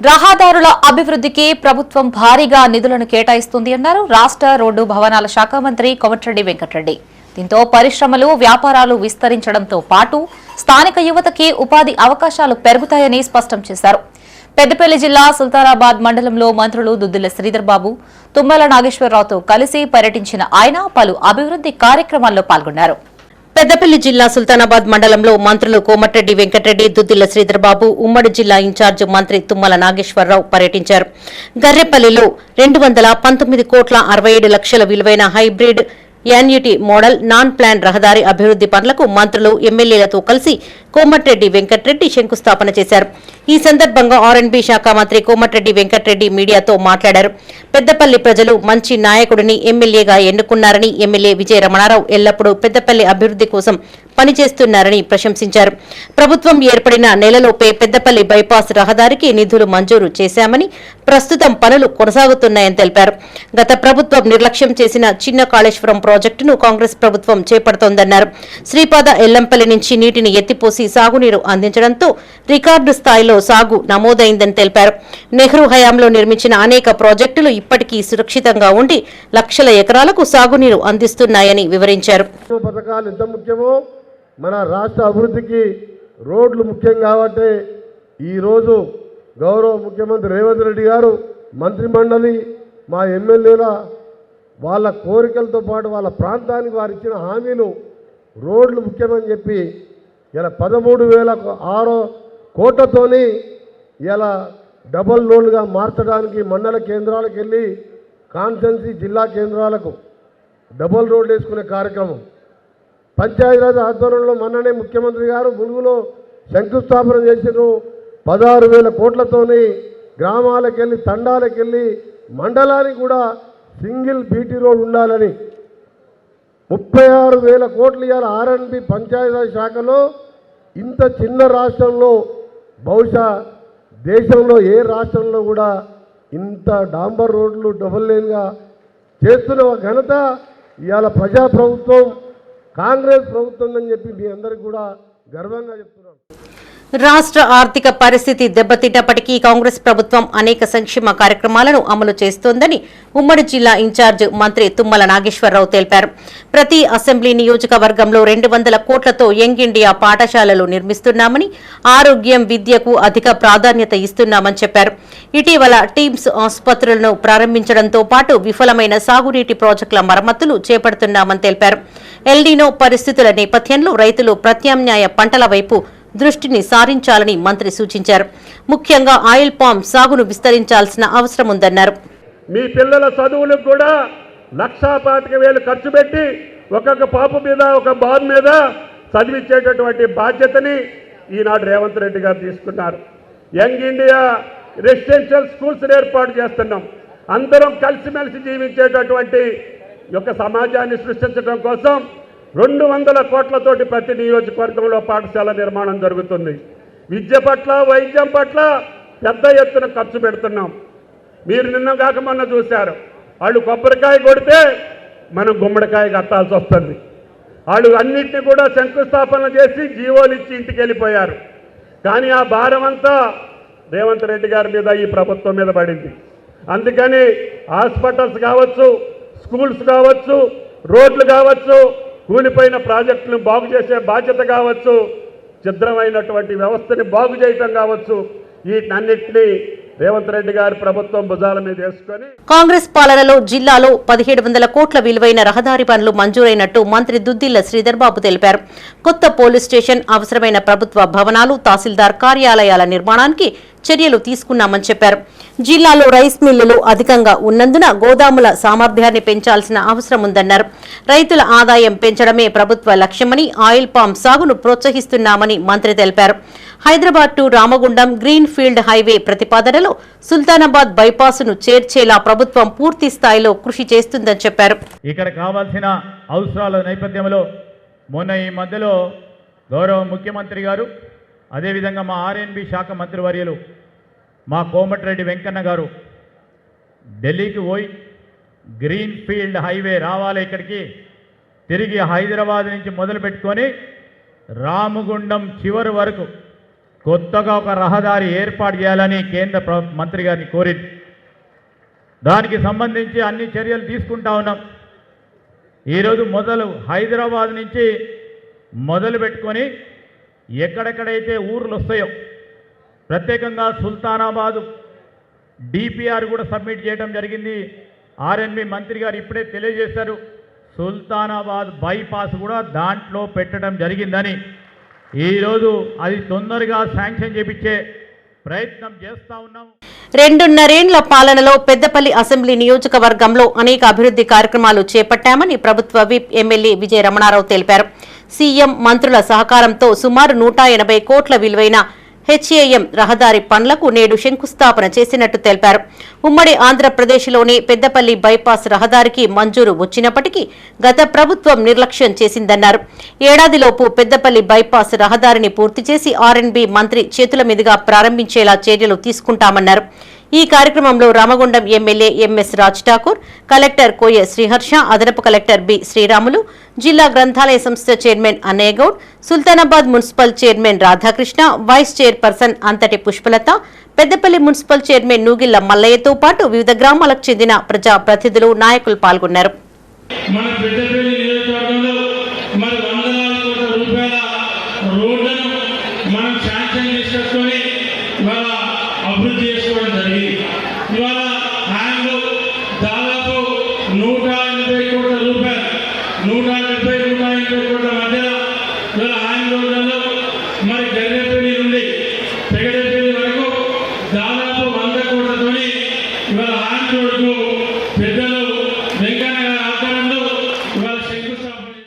రహదారుల అభివృద్ధికి ప్రభుత్వం భారీగా నిధులను కేటాయిస్తుంది అన్నారు రాష్ట్ర రోడ్డు భవనాల శాఖ మంత్రి కోమటిరెడ్డి వెంకటరెడ్డి. దీంతో పరిశ్రమలు, వ్యాపారాలు విస్తరించడంతో పాటు స్థానిక యువతకి ఉపాధి అవకాశాలు పెరుగుతాయని స్పష్టం చేశారు. పెద్దపల్లి జిల్లా సుల్తానాబాద్ మండలంలో మంత్రులు దుద్దిళ్ల శ్రీధర్ బాబు, తుమ్మల నాగేశ్వరరావుతో కలిసి పర్యటించిన ఆయన పలు అభివృద్ధి కార్యక్రమాల్లో పాల్గొన్నారు. పెద్దపల్లి జిల్లా సుల్తానాబాద్ మండలంలో మంత్రులు కోమటిరెడ్డి వెంకటరెడ్డి, దుద్దిళ్ల శ్రీధర్ బాబు, ఉమ్మడి జిల్లా ఇన్ఛార్జ్ మంత్రి తుమ్మల నాగేశ్వరరావు పర్యటించారు. గర్రెపల్లిలో 219 కోట్ల 67 లక్షల విలువైన hybrid annuity model non plan రహదారి అభివృద్ధి పనులకు మంత్రులు, ఎమ్మెల్యేలతో కలిసి కోమటిరెడ్డి వెంకటరెడ్డి శంకుస్థాపన చేశారు. ఈ సందర్భంగా ఆర్ఎండ్బీ శాఖ మంత్రి కోమటిరెడ్డి వెంకటరెడ్డి మీడియాతో మాట్లాడారు. పెద్దపల్లి ప్రజలు మంచి నాయకుడిని ఎమ్మెల్యేగా ఎన్నుకున్నారని, ఎమ్మెల్యే విజయ రమణారావు ఎల్లప్పుడూ పెద్దపల్లి అభివృద్ధి కోసం పనిచేస్తున్నారని ప్రశంసించారు. ప్రభుత్వం ఏర్పడిన నెలలోపే పెద్దపల్లి బైపాస్ రహదారికి నిధులు మంజూరు చేశామని, ప్రస్తుతం పనులు కొనసాగుతున్నాయని తెలిపారు. గత ప్రభుత్వం నిర్లక్ష్యం చేసిన చిన్న కాళేశ్వరం ప్రాజెక్టును కాంగ్రెస్ ప్రభుత్వం చేపడుతోందన్నారు. శ్రీపాద ఎల్లంపల్లి నుంచి నీటిని ఎత్తిపోసి సాగునీరు అందించడంతో రికార్డు స్థాయిలో సాగు నమోదైందని తెలిపారు. నెహ్రూ హయాంలో నిర్మించిన అనేక ప్రాజెక్టులు ఇప్పటికీ సురక్షితంగా ఉండి లక్షల ఎకరాలకు సాగునీరు అందిస్తున్నాయని వివరించారు. మన రాష్ట్ర అభివృద్ధికి రోడ్లు ముఖ్యం కాబట్టి ఈరోజు గౌరవ ముఖ్యమంత్రి రేవంత్ రెడ్డి గారు, మంత్రిమండలి, మా ఎమ్మెల్యేల వాళ్ళ కోరికలతో పాటు వాళ్ళ ప్రాంతానికి వారు ఇచ్చిన హామీలు రోడ్లు ముఖ్యమని చెప్పి ఇలా 13,600 కోట్లతోని ఇలా డబల్ రోడ్లుగా మార్చడానికి మండల కేంద్రాలకు వెళ్ళి కాన్స్టెన్సీ జిల్లా కేంద్రాలకు డబల్ రోడ్లు వేసుకునే కార్యక్రమం పంచాయతీరాజ్ ఆధ్వర్యంలో మొన్ననే ముఖ్యమంత్రి గారు ములుగులో శంకుస్థాపన చేసినారు. 16,000 కోట్లతోని గ్రామాలకు వెళ్ళి, తండాలకు వెళ్ళి, మండలానికి కూడా సింగిల్ బీటీ రోడ్ ఉండాలని 36,000 కోట్లు ఇవాళ ఆర్ఎండ్బీ పంచాయతీరాజ్ శాఖలో. ఇంత చిన్న రాష్ట్రంలో, బహుశా దేశంలో ఏ రాష్ట్రంలో కూడా ఇంత డాంబర్ రోడ్లు డబుల్ లేన్గా చేస్తున్న ఘనత ఇవాళ ప్రజాప్రభుత్వం, కాంగ్రెస్ ప్రభుత్వం అని చెప్పి మీ అందరికి కూడా గర్వంగా చెప్తున్నాను. రాష్ట్ర ఆర్థిక పరిస్థితి దెబ్బతిన్నప్పటికీ కాంగ్రెస్ ప్రభుత్వం అనేక సంక్షేమ కార్యక్రమాలను అమలు చేస్తోందని ఉమ్మడి జిల్లా ఇన్ఛార్జ్ మంత్రి తుమ్మల నాగేశ్వరరావు తెలిపారు. ప్రతి అసెంబ్లీ నియోజకవర్గంలో 200 కోట్లతో యంగ్ ఇండియా పాఠశాలలు నిర్మిస్తున్నామని, ఆరోగ్యం, విద్యకు అధిక ప్రాధాన్యత ఇస్తున్నామని చెప్పారు. ఇటీవల టీమ్స్ ఆసుపత్రులను ప్రారంభించడంతో పాటు విఫలమైన సాగునీటి ప్రాజెక్టుల మరమ్మతులు చేపడుతున్నామని తెలిపారు. ఎల్నినో పరిస్థితుల నేపథ్యంలో రైతులు ప్రత్యామ్నాయ పంటల వైపు దృష్టిని సారించాలని మంత్రి సూచించారు. ముఖ్యంగా ఆయిల్ పామ్ సాగును విస్తరించాల్సిన అవసరం ఉందన్నారు. మీ పిల్లల చదువులకు కూడా 1,25,000 ఖర్చు పెట్టి ఒక్కొక్క పాప మీద, ఒక బాబు మీద చదివించేటటువంటి బాధ్యతని ఈనాడు రేవంత్ రెడ్డి గారు తీసుకున్నారు. యంగ్ ఇండియా రెసిడెన్షియల్ స్కూల్స్ ఏర్పాటు చేస్తున్నాం. అందరం కలిసిమెలిసి జీవించేటటువంటి ఒక సమాజాన్ని సృష్టించడం కోసం 200 కోట్లతోటి ప్రతి నియోజకవర్గంలో పాఠశాల నిర్మాణం జరుగుతుంది. విద్య పట్ల, వైద్యం పట్ల పెద్ద ఎత్తున ఖర్చు పెడుతున్నాం. మీరు నిన్న కాక మొన్న చూశారు, వాళ్ళు కొబ్బరికాయ కొడితే మనం గుమ్మడికాయ కట్టాల్సి వస్తుంది. వాళ్ళు అన్నింటినీ కూడా శంకుస్థాపన చేసి జీవోలు ఇచ్చి ఇంటికి వెళ్ళిపోయారు. కానీ ఆ భారం అంతా రేవంత్ రెడ్డి గారి మీద, ఈ ప్రభుత్వం మీద పడింది. అందుకని హాస్పిటల్స్ కావచ్చు, స్కూల్స్ కావచ్చు, రోడ్లు కావచ్చు, కూలిపోయిన ప్రాజెక్టులను బాగు చేసే బాధ్యత కావచ్చు, ఛిద్రమైనటువంటి వ్యవస్థని బాగు చేయటం కావచ్చు, వీటన్నిటినీ రేవంత్ రెడ్డి గారి ప్రభుత్వం భుజాల మీద వేసుకొని. కాంగ్రెస్ పాలనలో జిల్లాలో 1,700 కోట్ల విలువైన రహదారి పనులు మంజూరైనట్టు మంత్రి దుద్దిళ్ల శ్రీధర్ బాబు తెలిపారు. కొత్త పోలీస్ స్టేషన్, అవసరమైన ప్రభుత్వ భవనాలు, తహసీల్దార్ కార్యాలయాల నిర్మాణానికి చర్యలు తీసుకున్నామని చెప్పారు. జిల్లాలో రైస్ మిల్లులు అధికంగా ఉన్నందున గోదాముల సామర్థ్యాన్ని పెంచాల్సిన అవసరం ఉందన్నారు. రైతుల ఆదాయం పెంచడమే ప్రభుత్వ లక్ష్యమని, ఆయిల్ పామ్ సాగును ప్రోత్సహిస్తున్నామని మంత్రి తెలిపారు. Hyderabad to Ramagundam green field highway ప్రతిపాదనలో సుల్తానాబాద్ బైపాస్ ను చేర్చేలా ప్రభుత్వం పూర్తి స్థాయిలో కృషి చేస్తుందని చెప్పారు. ఇక్కడ కావాల్సిన అవసరాల నేపథ్యంలో మొన్న ఈ మధ్యలో గౌరవ ముఖ్యమంత్రి గారు, అదేవిధంగా మా ఆర్ఎండ్బీ శాఖ మంత్రివర్యులు మా కోమటిరెడ్డి వెంకన్న గారు ఢిల్లీకి పోయి గ్రీన్ ఫీల్డ్ హైవే రావాలి ఇక్కడికి, తిరిగి హైదరాబాద్ నుంచి మొదలు పెట్టుకొని రామగుండం చివరి వరకు కొత్తగా ఒక రహదారి ఏర్పాటు చేయాలని కేంద్ర మంత్రి గారిని కోరింది. దానికి సంబంధించి అన్ని చర్యలు తీసుకుంటా ఉన్నాం. ఈరోజు హైదరాబాద్ నుంచి మొదలు పెట్టుకొని ఎక్కడెక్కడైతే ఊర్లు వస్తాయో ప్రత్యేకంగా సుల్తానాబాద్ డిపిఆర్ కూడా సబ్మిట్ చేయడం జరిగింది. ఆర్ఎన్బి మంత్రి గారు ఇప్పుడే తెలియజేశారు, సుల్తానాబాద్ బైపాస్ కూడా దాంట్లో పెట్టడం జరిగిందని. ఈరోజు అది తొందరగా శాంక్షన్ చేపించే ప్రయత్నం చేస్తూ ఉన్నాం. 2.5 ఏళ్ల పాలనలో పెద్దపల్లి అసెంబ్లీ నియోజకవర్గంలో అనేక అభివృద్ధి కార్యక్రమాలు చేపట్టామని ప్రభుత్వ విప్ ఎమ్మెల్యే విజయ రమణారావు తెలిపారు. సీఎం మంత్రుల సహకారంతో సుమారు 180 కోట్ల విలువైన హెచ్ఏఎం రహదారి పనులకు నేడు శంకుస్థాపన చేసినట్టు తెలిపారు. ఉమ్మడి ఆంధ్రప్రదేశ్లోని పెద్దపల్లి బైపాస్ రహదారికి మంజూరు వచ్చినప్పటికీ గత ప్రభుత్వం నిర్లక్ష్యం చేసిందన్నారు. ఏడాదిలోపు పెద్దపల్లి బైపాస్ రహదారిని పూర్తి చేసి ఆర్ఎన్బి మంత్రి చేతుల మీదుగా ప్రారంభించేలా చర్యలు తీసుకుంటామన్నారు. ఈ కార్యక్రమంలో Ramagundam MLA MS Raj Thakur, collector Koya Sriharsha, అదనపు కలెక్టర్ బి శ్రీరాములు, జిల్లా గ్రంథాలయ సంస్థ chairman Annaiah Goud, Sultanabad municipal chairman Radhakrishna, vice chairperson Anthati Pushpalatha, Peddapalli municipal chairman Nugilla మల్లయ్యతో పాటు వివిధ గ్రామాలకు చెందిన ప్రజా ప్రతినిధులు, నాయకులు పాల్గొన్నారు. మన పెద్దపల్లి నియోజకవర్గంలో మరి వందలాది కోట్ల రూపాయల రోడ్డు